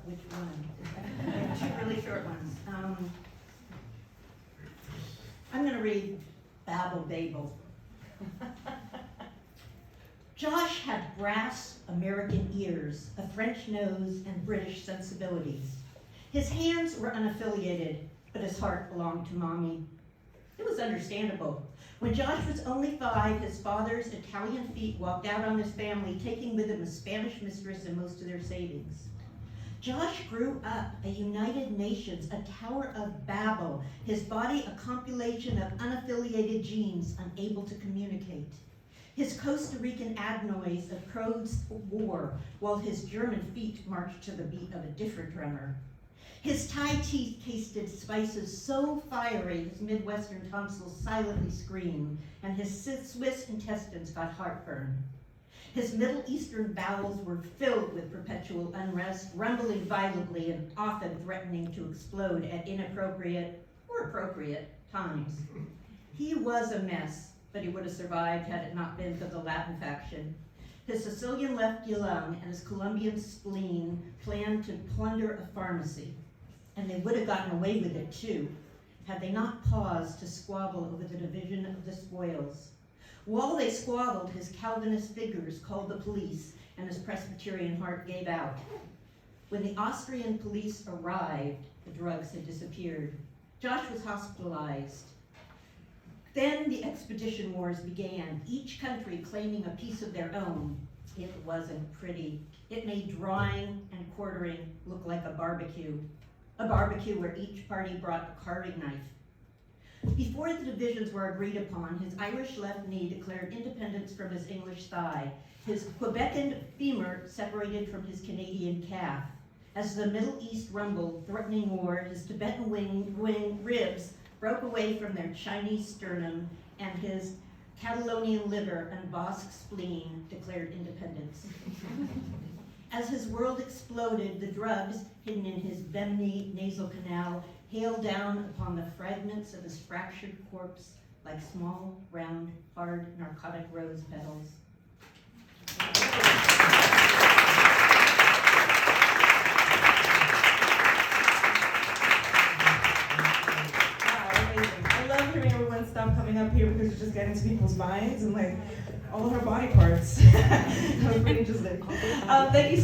which one. Two really short ones. I'm going to read Babble, Babel. Josh had brass American ears, a French nose, and British sensibilities. His hands were unaffiliated, but his heart belonged to Mommy. It was understandable. When Josh was only 5, his father's Italian feet walked out on his family, taking with him a Spanish mistress and most of their savings. Josh grew up a United Nations, a Tower of Babel, his body a compilation of unaffiliated genes unable to communicate. His Costa Rican adenoids a crow's war, while his German feet marched to the beat of a different drummer. His Thai teeth tasted spices so fiery his Midwestern tonsils silently screamed, and his Swiss intestines got heartburn. His Middle Eastern bowels were filled with perpetual unrest, rumbling violently and often threatening to explode at inappropriate or appropriate times. He was a mess, but he would have survived had it not been for the Latin faction. His Sicilian left lung and his Colombian spleen planned to plunder a pharmacy, and they would have gotten away with it too, had they not paused to squabble over the division of the spoils. While they squabbled, his Calvinist figures called the police, and his Presbyterian heart gave out. When the Austrian police arrived, the drugs had disappeared. Josh was hospitalized. Then the expedition wars began, each country claiming a piece of their own. It wasn't pretty. It made drawing and quartering look like a barbecue where each party brought a carving knife. Before the divisions were agreed upon, his Irish left knee declared independence from his English thigh, his Quebecan femur separated from his Canadian calf. As the Middle East rumbled, threatening war, his Tibetan wing ribs broke away from their Chinese sternum, and his Catalonian liver and Basque spleen declared independence. As his world exploded, the drugs hidden in his Bemni nasal canal hailed down upon the fragments of his fractured corpse like small, round, hard, narcotic rose petals. I love hearing everyone stop coming up here because it's just getting to people's minds and like all of her body parts. That was pretty interesting. Thank you so